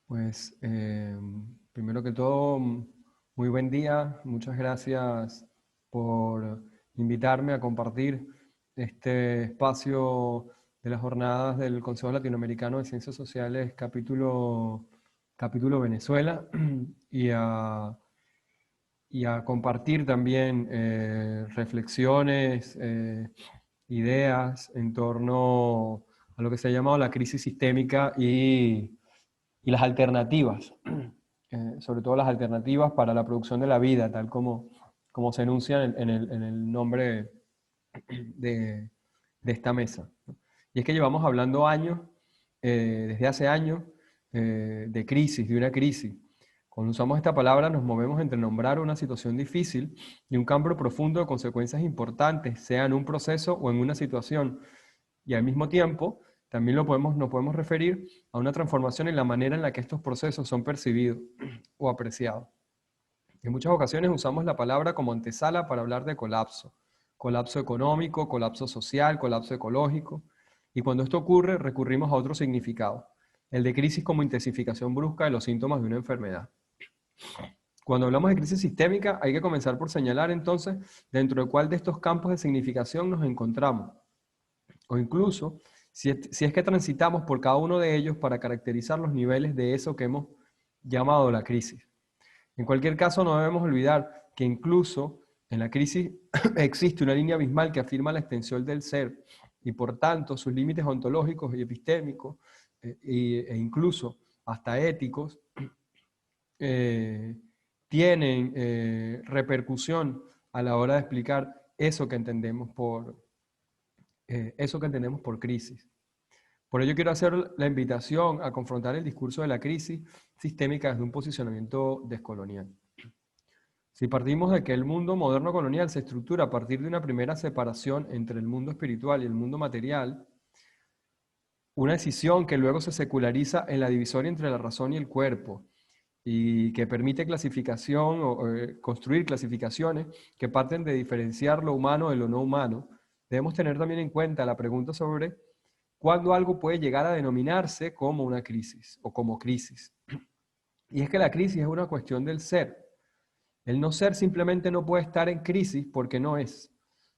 Pues, primero que todo, muy buen día. Muchas gracias por invitarme a compartir este espacio de las jornadas del Consejo Latinoamericano de Ciencias Sociales, capítulo Venezuela, y a compartir también reflexiones, ideas en torno a lo que se ha llamado la crisis sistémica y las alternativas, sobre todo las alternativas para la producción de la vida, tal como se enuncia en el nombre de esta mesa. Y es que llevamos hablando años, desde hace años, de crisis, de una crisis. Cuando usamos esta palabra nos movemos entre nombrar una situación difícil y un cambio profundo de consecuencias importantes, sea en un proceso o en una situación. Y al mismo tiempo, también nos podemos referir a una transformación en la manera en la que estos procesos son percibidos o apreciados. En muchas ocasiones usamos la palabra como antesala para hablar de colapso. Colapso económico, colapso social, colapso ecológico. Y cuando esto ocurre, recurrimos a otro significado, el de crisis como intensificación brusca de los síntomas de una enfermedad. Cuando hablamos de crisis sistémica, hay que comenzar por señalar entonces dentro de cuál de estos campos de significación nos encontramos. O incluso, si es que transitamos por cada uno de ellos para caracterizar los niveles de eso que hemos llamado la crisis. En cualquier caso, no debemos olvidar que incluso en la crisis existe una línea abismal que afirma la extensión del ser y por tanto sus límites ontológicos y epistémicos e incluso hasta éticos tienen repercusión a la hora de explicar eso que entendemos por crisis. Por ello quiero hacer la invitación a confrontar el discurso de la crisis sistémica desde un posicionamiento descolonial. Si partimos de que el mundo moderno colonial se estructura a partir de una primera separación entre el mundo espiritual y el mundo material, una decisión que luego se seculariza en la divisoria entre la razón y el cuerpo, y que permite clasificación o construir clasificaciones que parten de diferenciar lo humano de lo no humano, debemos tener también en cuenta la pregunta sobre cuándo algo puede llegar a denominarse como una crisis o como crisis. Y es que la crisis es una cuestión del ser. El no ser simplemente no puede estar en crisis porque no es.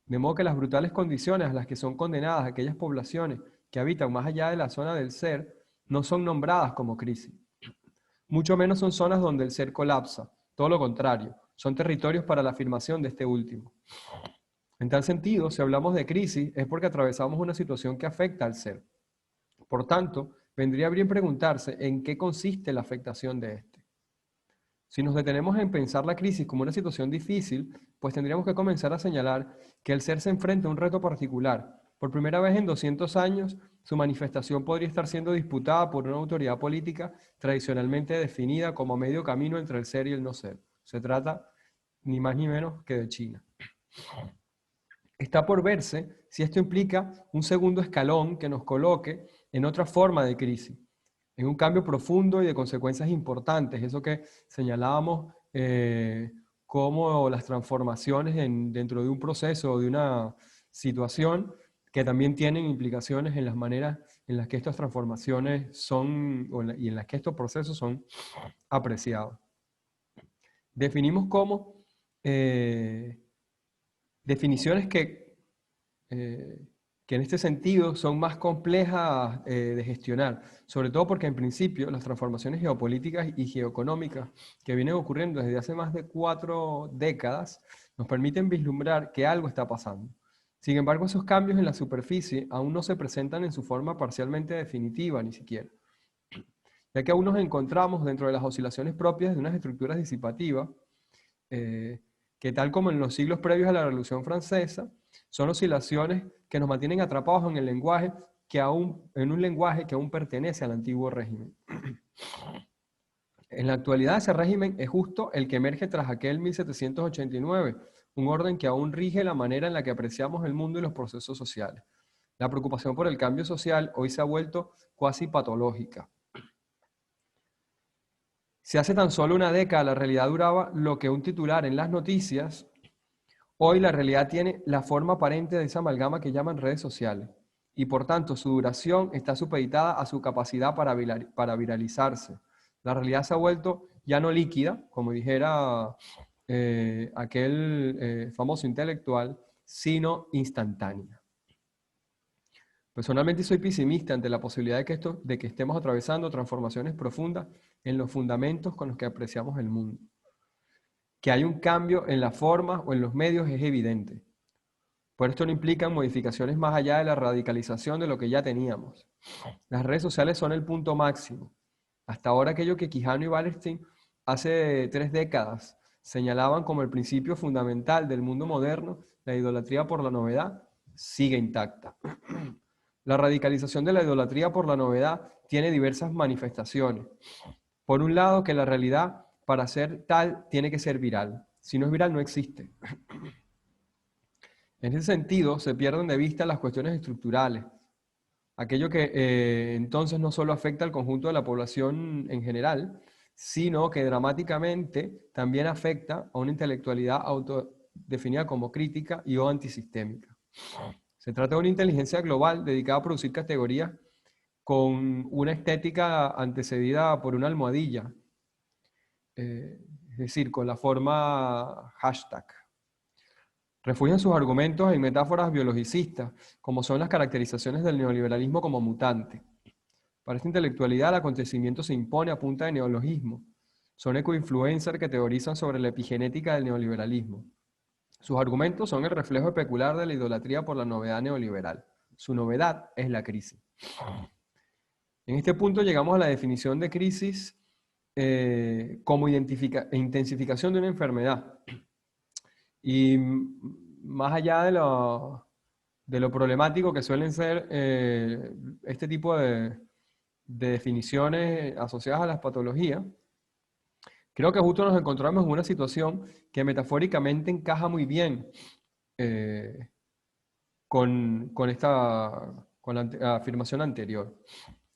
De modo que las brutales condiciones a las que son condenadas aquellas poblaciones que habitan más allá de la zona del ser no son nombradas como crisis. Mucho menos son zonas donde el ser colapsa. Todo lo contrario, son territorios para la afirmación de este último. En tal sentido, si hablamos de crisis, es porque atravesamos una situación que afecta al ser. Por tanto, vendría bien preguntarse en qué consiste la afectación de este. Si nos detenemos en pensar la crisis como una situación difícil, pues tendríamos que comenzar a señalar que el ser se enfrenta a un reto particular. Por primera vez en 200 años, su manifestación podría estar siendo disputada por una autoridad política tradicionalmente definida como medio camino entre el ser y el no ser. Se trata ni más ni menos que de China. Está por verse si esto implica un segundo escalón que nos coloque en otra forma de crisis, en un cambio profundo y de consecuencias importantes, eso que señalábamos como las transformaciones dentro de un proceso o de una situación que también tienen implicaciones en las maneras en las que estas transformaciones son y en las que estos procesos son apreciados. Definimos como definiciones que en este sentido son más complejas de gestionar, sobre todo porque en principio las transformaciones geopolíticas y geoeconómicas que vienen ocurriendo desde hace más de 4 décadas nos permiten vislumbrar que algo está pasando. Sin embargo, esos cambios en la superficie aún no se presentan en su forma parcialmente definitiva ni siquiera, ya que aún nos encontramos dentro de las oscilaciones propias de unas estructuras disipativas que tal como en los siglos previos a la Revolución Francesa, son oscilaciones que nos mantienen atrapados en el lenguaje en un lenguaje que aún pertenece al antiguo régimen. En la actualidad ese régimen es justo el que emerge tras aquel 1789, un orden que aún rige la manera en la que apreciamos el mundo y los procesos sociales. La preocupación por el cambio social hoy se ha vuelto cuasi patológica. Si hace tan solo una década la realidad duraba lo que un titular en las noticias, hoy la realidad tiene la forma aparente de esa amalgama que llaman redes sociales. y por tanto su duración está supeditada a su capacidad para viralizarse. La realidad se ha vuelto ya no líquida, como dijera aquel famoso intelectual, sino instantánea. Personalmente soy pesimista ante la posibilidad de que estemos atravesando transformaciones profundas en los fundamentos con los que apreciamos el mundo. Que hay un cambio en las formas o en los medios es evidente. Pero esto no implica modificaciones más allá de la radicalización de lo que ya teníamos. Las redes sociales son el punto máximo. Hasta ahora aquello que Quijano y Wallerstein hace 3 décadas señalaban como el principio fundamental del mundo moderno, la idolatría por la novedad, sigue intacta. La radicalización de la idolatría por la novedad tiene diversas manifestaciones. Por un lado, que la realidad, para ser tal, tiene que ser viral. Si no es viral, no existe. En ese sentido, se pierden de vista las cuestiones estructurales, aquello que entonces no solo afecta al conjunto de la población en general, sino que dramáticamente también afecta a una intelectualidad autodefinida como crítica y o antisistémica. Se trata de una inteligencia global dedicada a producir categorías con una estética antecedida por una almohadilla, es decir, con la forma hashtag. Refugian sus argumentos en metáforas biologicistas, como son las caracterizaciones del neoliberalismo como mutante. Para esta intelectualidad, el acontecimiento se impone a punta de neologismo. Son ecoinfluencers que teorizan sobre la epigenética del neoliberalismo. Sus argumentos son el reflejo especular de la idolatría por la novedad neoliberal. Su novedad es la crisis. En este punto llegamos a la definición de crisis como intensificación de una enfermedad. Y más allá de lo problemático que suelen ser este tipo de definiciones asociadas a las patologías, creo que justo nos encontramos en una situación que metafóricamente encaja muy bien con la afirmación anterior.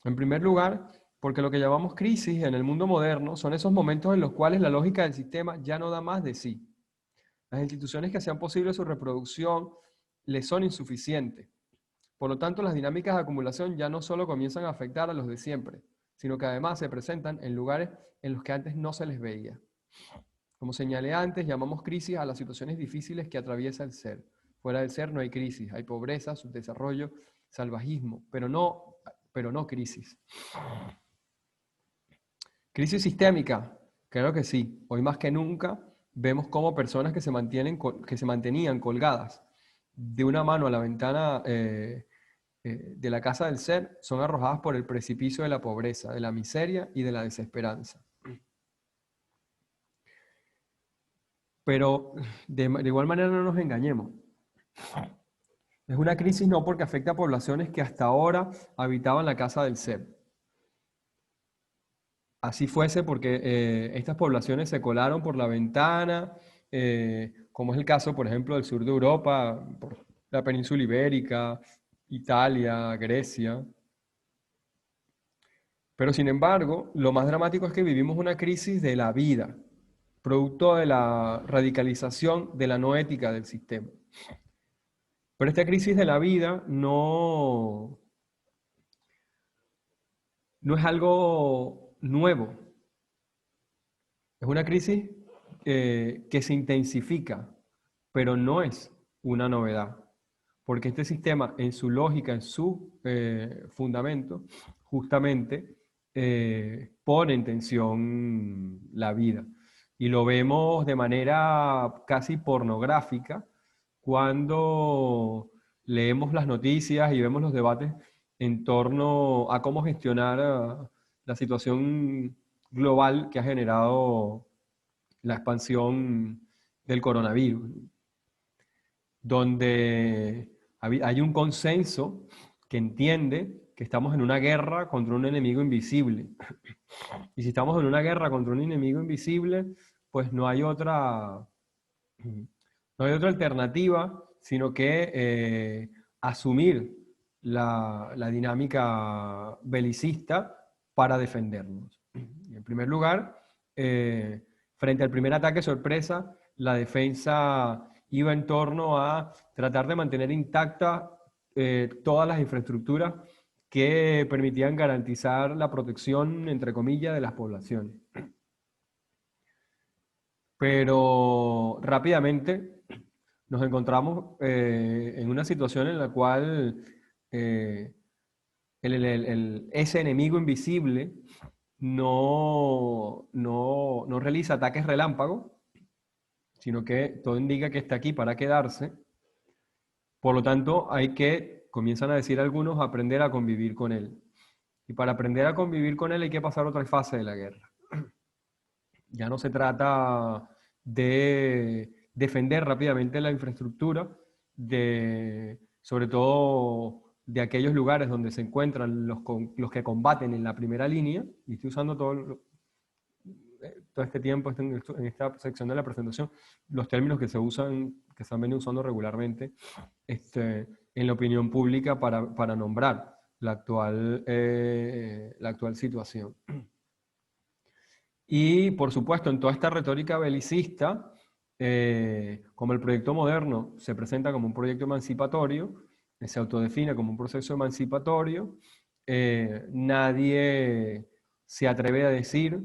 En primer lugar, porque lo que llamamos crisis en el mundo moderno son esos momentos en los cuales la lógica del sistema ya no da más de sí. Las instituciones que hacían posible su reproducción les son insuficientes. Por lo tanto, las dinámicas de acumulación ya no solo comienzan a afectar a los de siempre, sino que además se presentan en lugares en los que antes no se les veía. Como señalé antes, llamamos crisis a las situaciones difíciles que atraviesa el ser. Fuera del ser no hay crisis, hay pobreza, subdesarrollo, salvajismo, pero no crisis. ¿Crisis sistémica? Claro que sí. Hoy más que nunca vemos cómo personas que se mantenían colgadas de una mano a la ventana de la casa del ser son arrojadas por el precipicio de la pobreza, de la miseria y de la desesperanza. Pero de igual manera no nos engañemos. Es una crisis no porque afecta a poblaciones que hasta ahora habitaban la casa del ser. Así fuese porque estas poblaciones se colaron por la ventana, como es el caso, por ejemplo, del sur de Europa, por la península ibérica, Italia, Grecia. Pero sin embargo, lo más dramático es que vivimos una crisis de la vida, producto de la radicalización de la no ética del sistema. Pero esta crisis de la vida no es algo nuevo. Es una crisis que se intensifica, pero no es una novedad. Porque este sistema, en su lógica, en su fundamento, justamente pone en tensión la vida. Y lo vemos de manera casi pornográfica cuando leemos las noticias y vemos los debates en torno a cómo gestionar la situación global que ha generado la expansión del coronavirus, donde hay un consenso que entiende que estamos en una guerra contra un enemigo invisible. Y si estamos en una guerra contra un enemigo invisible, pues no hay otra alternativa, sino que asumir la dinámica belicista para defendernos. En primer lugar, frente al primer ataque sorpresa, la defensa iba en torno a tratar de mantener intacta todas las infraestructuras que permitían garantizar la protección, entre comillas, de las poblaciones. Pero rápidamente nos encontramos en una situación en la cual ese enemigo invisible no realiza ataques relámpagos, sino que todo indica que está aquí para quedarse. Por lo tanto, comienzan a decir algunos, aprender a convivir con él. Y para aprender a convivir con él hay que pasar otra fase de la guerra. Ya no se trata de defender rápidamente la infraestructura, sobre todo de aquellos lugares donde se encuentran los que combaten en la primera línea, y estoy usando todo este tiempo en esta sección de la presentación, los términos que se usan, que se han venido usando regularmente en la opinión pública para nombrar la actual situación. Y, por supuesto, en toda esta retórica belicista, como el proyecto moderno se presenta como un proyecto emancipatorio, se autodefine como un proceso emancipatorio, nadie se atreve a decir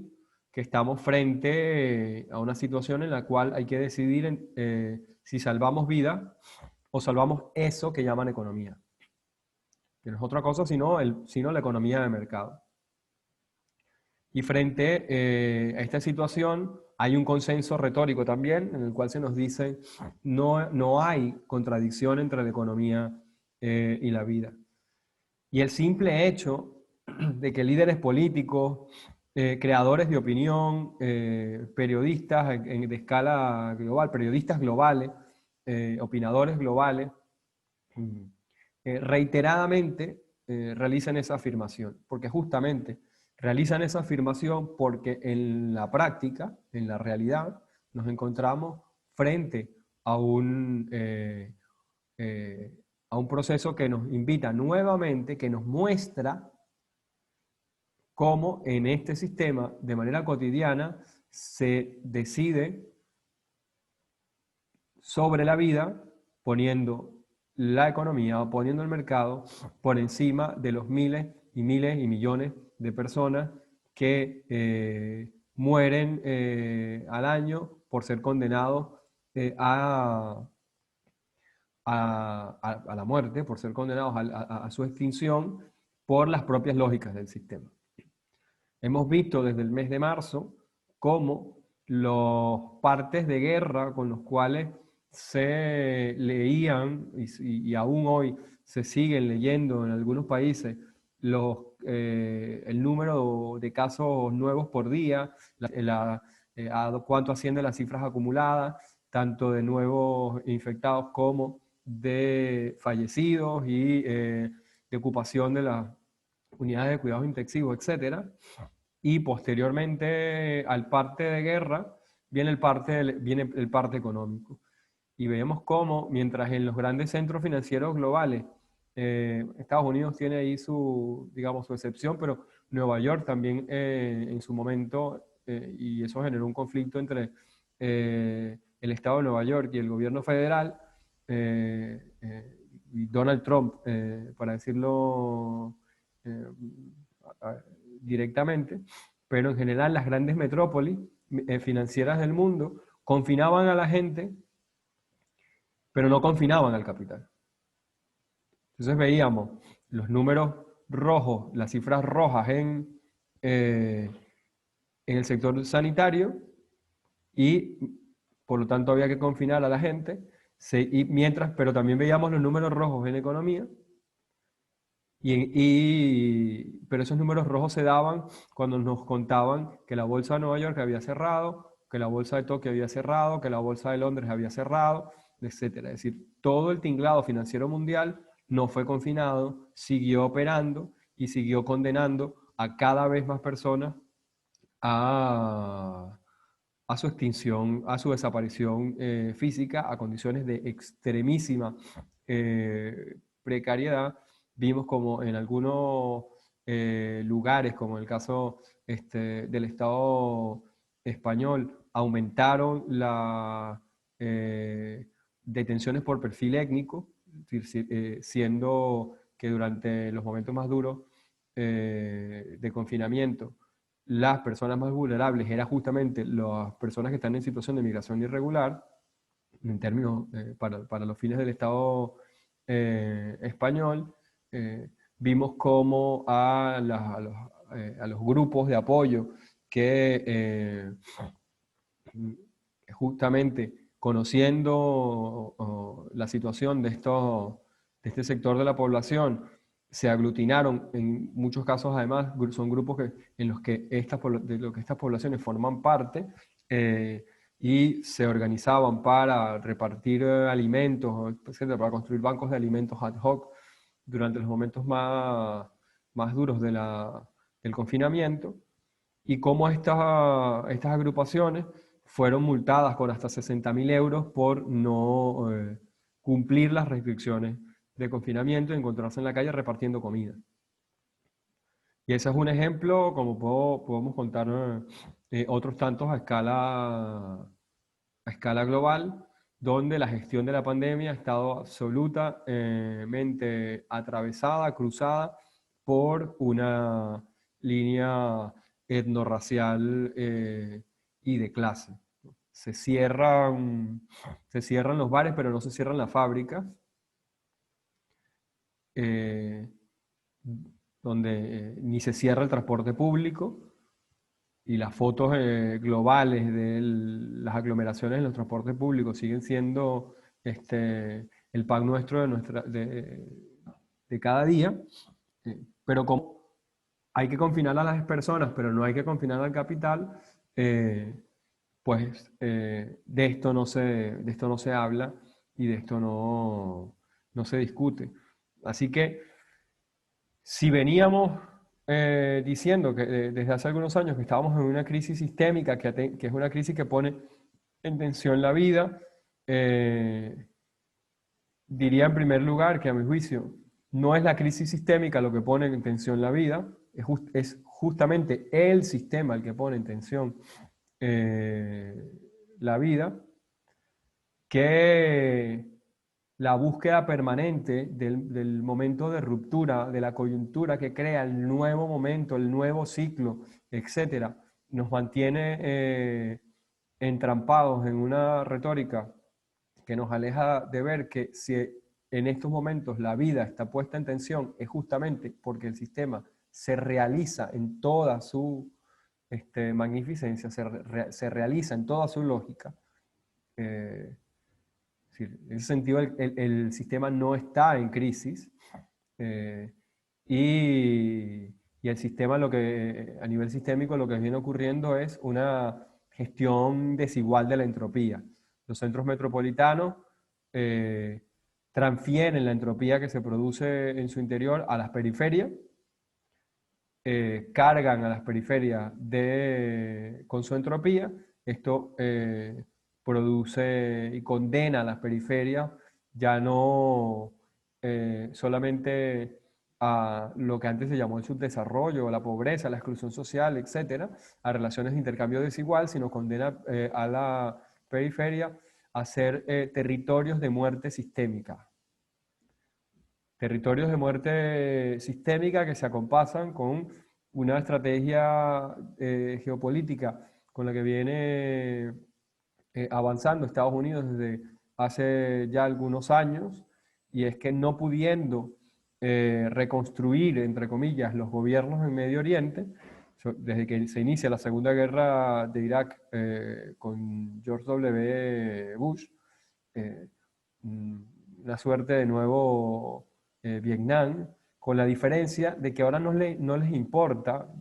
que estamos frente a una situación en la cual hay que decidir si salvamos vida o salvamos eso que llaman economía, que no es otra cosa sino la economía de mercado. Y frente a esta situación hay un consenso retórico también en el cual se nos dice no hay contradicción entre la economía y la vida. Y el simple hecho de que líderes políticos, creadores de opinión, periodistas de escala global, periodistas globales, opinadores globales, reiteradamente realizan esa afirmación, porque justamente realizan esa afirmación porque en la práctica, en la realidad, nos encontramos frente a un proceso que nos invita nuevamente, que nos muestra cómo en este sistema, de manera cotidiana, se decide sobre la vida poniendo la economía o poniendo el mercado por encima de los miles y miles y millones de personas que mueren al año por ser condenados a la muerte, por ser condenados a su extinción por las propias lógicas del sistema. Hemos visto desde el mes de marzo cómo los partes de guerra con los cuales se leían y aún hoy se siguen leyendo en algunos países el número de casos nuevos por día, a cuánto ascienden las cifras acumuladas, tanto de nuevos infectados como de fallecidos y de ocupación de las unidades de cuidados intensivos, etcétera. Y posteriormente al parte de guerra viene el parte económico. Y vemos cómo, mientras en los grandes centros financieros globales, Estados Unidos tiene ahí su excepción, pero Nueva York también en su momento, y eso generó un conflicto entre el Estado de Nueva York y el gobierno federal, y Donald Trump, para decirlo directamente, pero en general las grandes metrópolis financieras del mundo confinaban a la gente, pero no confinaban al capital. Entonces veíamos los números rojos, las cifras rojas en el sector sanitario y por lo tanto había que confinar a la gente, pero también veíamos los números rojos en economía. Pero esos números rojos se daban cuando nos contaban que la bolsa de Nueva York había cerrado, que la bolsa de Tokio había cerrado, que la bolsa de Londres había cerrado, etc. Es decir, todo el tinglado financiero mundial no fue confinado, siguió operando y siguió condenando a cada vez más personas a su extinción, a su desaparición física, a condiciones de extremísima precariedad. Vimos como en algunos lugares, como el caso del Estado español, aumentaron las detenciones por perfil étnico, siendo que durante los momentos más duros de confinamiento, las personas más vulnerables eran justamente las personas que están en situación de migración irregular, en términos, para los fines del Estado español, vimos cómo a los grupos de apoyo que justamente conociendo la situación de este sector de la población, se aglutinaron, en muchos casos además son grupos en los que estas poblaciones forman parte, y se organizaban para repartir alimentos, etcétera, para construir bancos de alimentos ad hoc durante los momentos más duros del confinamiento, y cómo estas agrupaciones fueron multadas con hasta 60.000 euros por no cumplir las restricciones de confinamiento y encontrarse en la calle repartiendo comida. Y ese es un ejemplo, como podemos contar otros tantos a escala global, donde la gestión de la pandemia ha estado absolutamente atravesada, cruzada por una línea etnorracial y de clase. Se cierran los bares, pero no se cierran las fábricas, donde ni se cierra el transporte público, y las fotos globales de las aglomeraciones en los transportes públicos siguen siendo el pan nuestro de cada día. Pero como hay que confinar a las personas, pero no hay que confinar al capital, pues de esto no se habla y de esto no se discute. Así que si veníamos diciendo que desde hace algunos años que estábamos en una crisis sistémica, que es una crisis que pone en tensión la vida, diría en primer lugar que a mi juicio no es la crisis sistémica lo que pone en tensión la vida, es justamente el sistema el que pone en tensión la vida, que la búsqueda permanente del momento de ruptura, de la coyuntura que crea el nuevo momento, el nuevo ciclo, etcétera, nos mantiene entrampados en una retórica que nos aleja de ver que si en estos momentos la vida está puesta en tensión es justamente porque el sistema se realiza en toda su magnificencia, se realiza en toda su lógica. En ese sentido, el sistema no está en crisis, eh, y el sistema, a nivel sistémico, lo que viene ocurriendo es una gestión desigual de la entropía. Los centros metropolitanos transfieren la entropía que se produce en su interior a las periferias, cargan a las periferias con su entropía. Esto produce y condena a las periferias ya no solamente a lo que antes se llamó el subdesarrollo, la pobreza, la exclusión social, etcétera, a relaciones de intercambio desigual, sino condena a la periferia a ser territorios de muerte sistémica. Territorios de muerte sistémica que se acompasan con una estrategia geopolítica con la que viene avanzando Estados Unidos desde hace ya algunos años, y es que no pudiendo reconstruir, entre comillas, los gobiernos en Medio Oriente, desde que se inicia la Segunda Guerra de Irak con George W. Bush, una suerte de nuevo Vietnam, con la diferencia de que ahora no les importa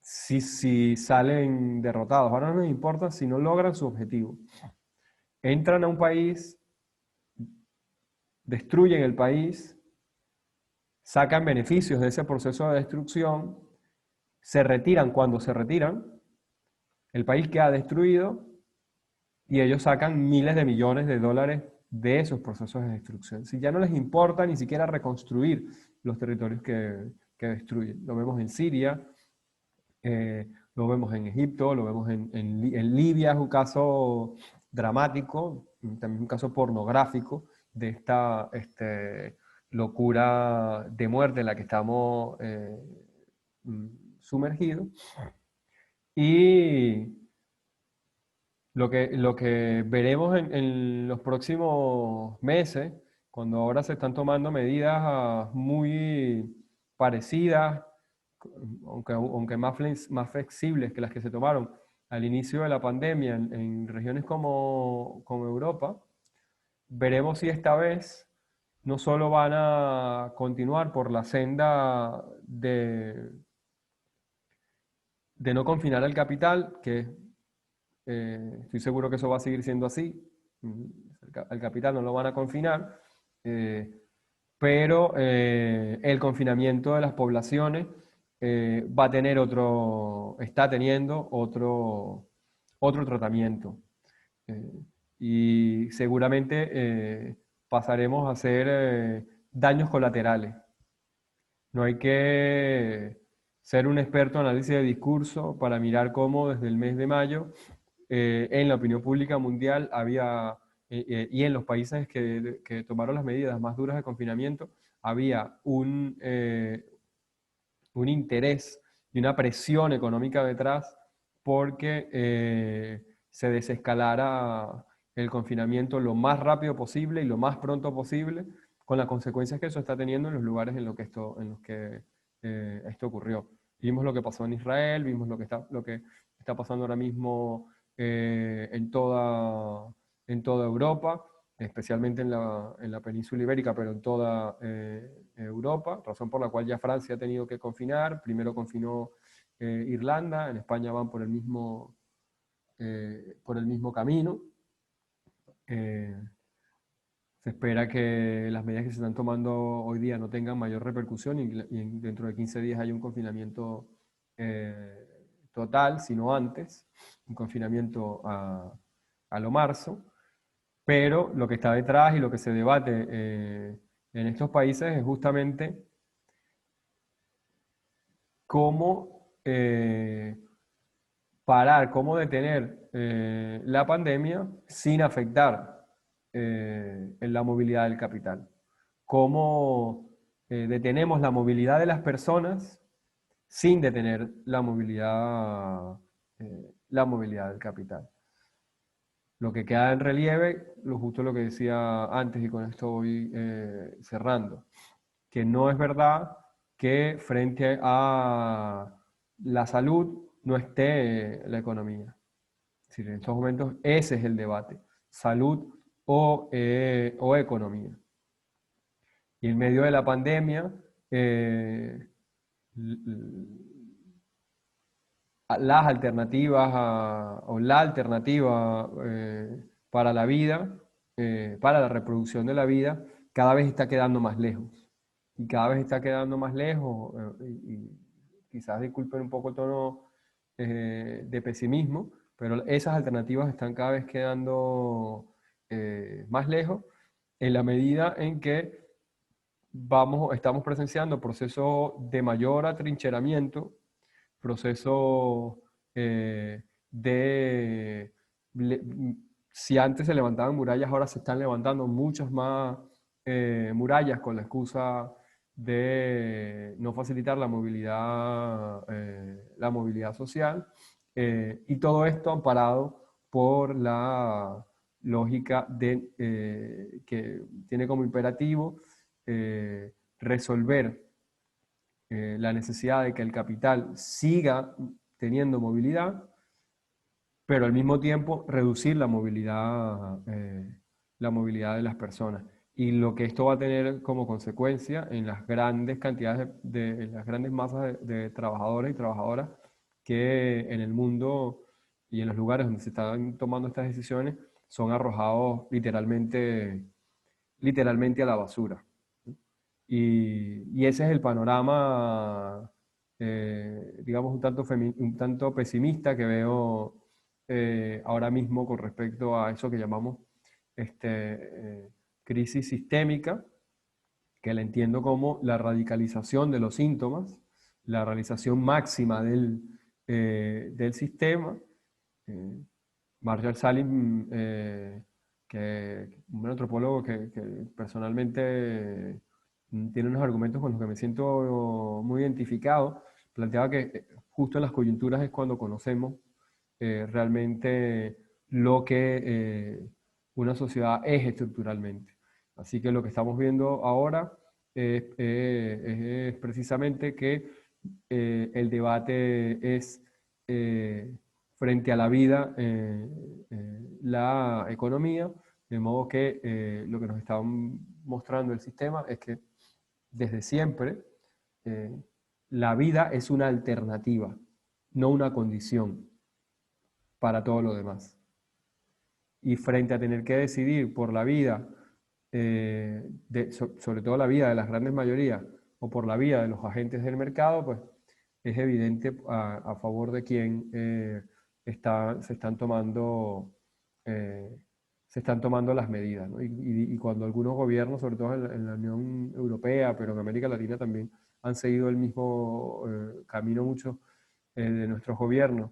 si salen derrotados, ahora no les importa si no logran su objetivo. Entran a un país, destruyen el país, sacan beneficios de ese proceso de destrucción, se retiran cuando se retiran, el país queda destruido y ellos sacan miles de millones de dólares de esos procesos de destrucción. Si ya no les importa ni siquiera reconstruir los territorios que destruyen. Lo vemos en Siria, lo vemos en Egipto, lo vemos en Libia, es un caso dramático, también un caso pornográfico, de esta locura de muerte en la que estamos sumergidos. Y lo que veremos en los próximos meses, cuando ahora se están tomando medidas muy parecidas, aunque más flexibles que las que se tomaron al inicio de la pandemia en regiones como Europa, veremos si esta vez no solo van a continuar por la senda de no confinar al capital, que estoy seguro que eso va a seguir siendo así. Al capital no lo van a confinar, pero el confinamiento de las poblaciones va a tener está teniendo otro tratamiento. Y seguramente pasaremos a hacer daños colaterales. No hay que ser un experto en análisis de discurso para mirar cómo desde el mes de mayo en la opinión pública mundial había, y en los países que tomaron las medidas más duras de confinamiento, había un interés y una presión económica detrás porque se desescalara el confinamiento lo más rápido posible y lo más pronto posible, con las consecuencias que eso está teniendo en los lugares en los que esto ocurrió. Vimos lo que pasó en Israel, vimos lo que está pasando ahora mismo en toda Europa, especialmente en la península ibérica, pero en toda Europa, razón por la cual ya Francia ha tenido que confinar. Primero confinó Irlanda, en España van por el mismo camino. Se espera que las medidas que se están tomando hoy día no tengan mayor repercusión y dentro de 15 días haya un confinamiento total, sino antes, un confinamiento a lo marzo. Pero lo que está detrás y lo que se debate en estos países es justamente cómo parar, cómo detener la pandemia sin afectar en la movilidad del capital. Cómo detenemos la movilidad de las personas sin detener la movilidad del capital. Lo que queda en relieve, justo lo que decía antes, y con esto voy cerrando, que no es verdad que frente a la salud no esté la economía. Es decir, en estos momentos ese es el debate, salud o economía. Y en medio de la pandemia, las alternativas o la alternativa para la vida, para la reproducción de la vida, cada vez está quedando más lejos. Y cada vez está quedando más lejos, y quizás disculpen un poco el tono de pesimismo, pero esas alternativas están cada vez quedando más lejos en la medida en que estamos presenciando procesos de mayor atrincheramiento, proceso de... Si antes se levantaban murallas, ahora se están levantando muchas más murallas con la excusa de no facilitar la movilidad social, y todo esto amparado por la lógica que tiene como imperativo resolver la necesidad de que el capital siga teniendo movilidad, pero al mismo tiempo reducir la movilidad de las personas. Y lo que esto va a tener como consecuencia en las grandes cantidades en las grandes masas de trabajadores y trabajadoras que en el mundo y en los lugares donde se están tomando estas decisiones son arrojados literalmente a la basura. Y ese es el panorama, digamos, un tanto pesimista que veo ahora mismo con respecto a eso que llamamos crisis sistémica, que la entiendo como la radicalización de los síntomas, la realización máxima del sistema. Marshall Salim un antropólogo que personalmente tiene unos argumentos con los que me siento muy identificado, planteaba que justo en las coyunturas es cuando conocemos realmente lo que una sociedad es estructuralmente. Así que lo que estamos viendo ahora es precisamente que el debate es frente a la vida, la economía, de modo que lo que nos está mostrando el sistema es que desde siempre eh, la vida es una alternativa, no una condición para todo lo demás. Y frente a tener que decidir por la vida, sobre todo la vida de las grandes mayorías, o por la vida de los agentes del mercado, pues es evidente a favor de quién se están tomando, eh, se están tomando las medidas, ¿no? Y cuando algunos gobiernos, sobre todo en la Unión Europea, pero en América Latina también, han seguido el mismo camino muchos de nuestros gobiernos,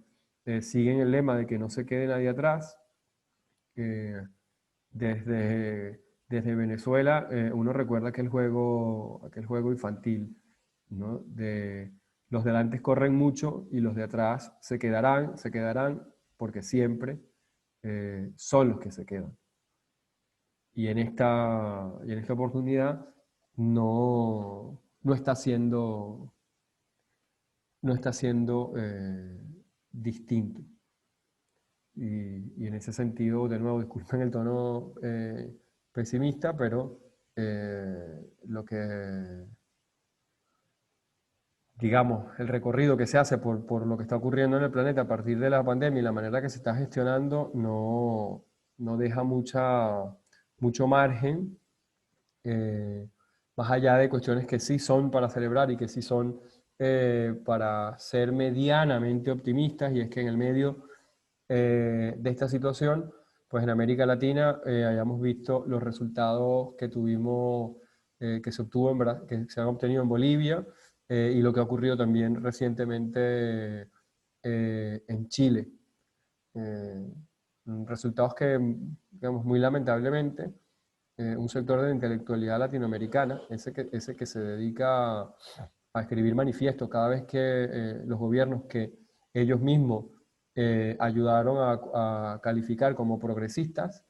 siguen el lema de que no se quede nadie atrás. eh, desde Venezuela, uno recuerda aquel juego infantil, ¿no? De los de adelante corren mucho y los de atrás se quedarán, porque siempre son los que se quedan. Y en esta oportunidad no está siendo, no está siendo distinto. Y en ese sentido, de nuevo, disculpen el tono pesimista, pero lo que, digamos, el recorrido que se hace por lo que está ocurriendo en el planeta a partir de la pandemia y la manera que se está gestionando no deja mucho margen, eh, más allá de cuestiones que sí son para celebrar y que sí son para ser medianamente optimistas, y es que en el medio de esta situación, pues en América Latina hayamos visto los resultados que tuvimos, que se obtuvo que se han obtenido en Bolivia, y lo que ha ocurrido también recientemente en Chile. Eh, Resultados que, digamos, muy lamentablemente, un sector de la intelectualidad latinoamericana, ese que se dedica a escribir manifiestos cada vez que los gobiernos que ellos mismos ayudaron a calificar como progresistas,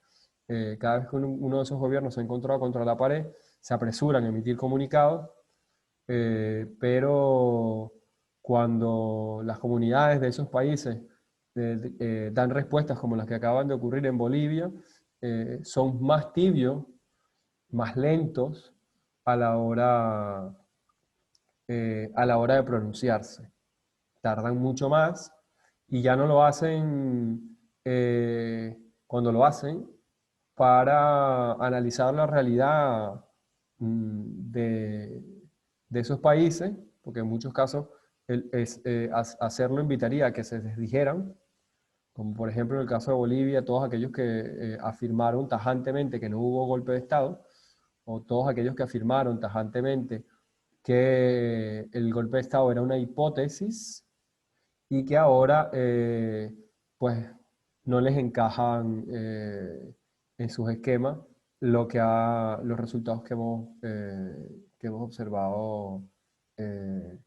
cada vez que uno de esos gobiernos se ha encontrado contra la pared, se apresuran a emitir comunicados, pero cuando las comunidades de esos países dan respuestas como las que acaban de ocurrir en Bolivia, son más tibios, más lentos a a la hora de pronunciarse. Tardan mucho más y ya no lo hacen cuando lo hacen para analizar la realidad de, de esos países, porque en muchos casos hacerlo invitaría a que se desdijeran, como por ejemplo en el caso de Bolivia, todos aquellos que afirmaron tajantemente que no hubo golpe de Estado, o todos aquellos que afirmaron tajantemente que el golpe de Estado era una hipótesis y que ahora pues no les encajan en sus esquemas los resultados que hemos observado eh,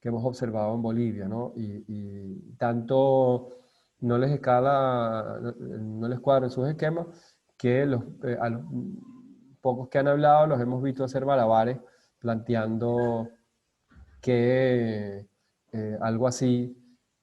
en Bolivia, ¿no? Y tanto no les escala, no les cuadra en sus esquemas que a los pocos que han hablado los hemos visto hacer malabares planteando que algo así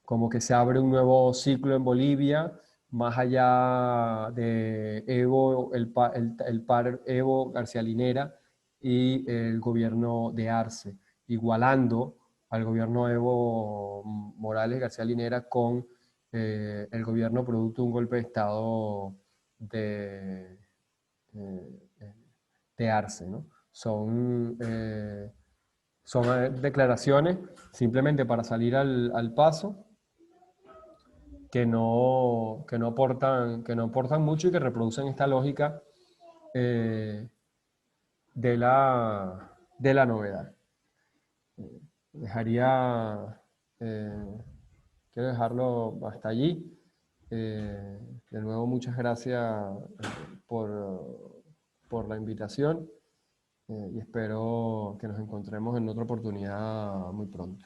como que se abre un nuevo ciclo en Bolivia, más allá de Evo, el par Evo García Linera y el gobierno de Arce, igualando al gobierno Evo Morales García Linera con el gobierno producto de un golpe de Estado de, eh, de Arce, ¿no? Son declaraciones simplemente para salir al paso que no aportan mucho y que reproducen esta lógica eh, de la novedad. Dejaría, eh, quiero dejarlo hasta allí. De nuevo, muchas gracias por la invitación y espero que nos encontremos en otra oportunidad muy pronto.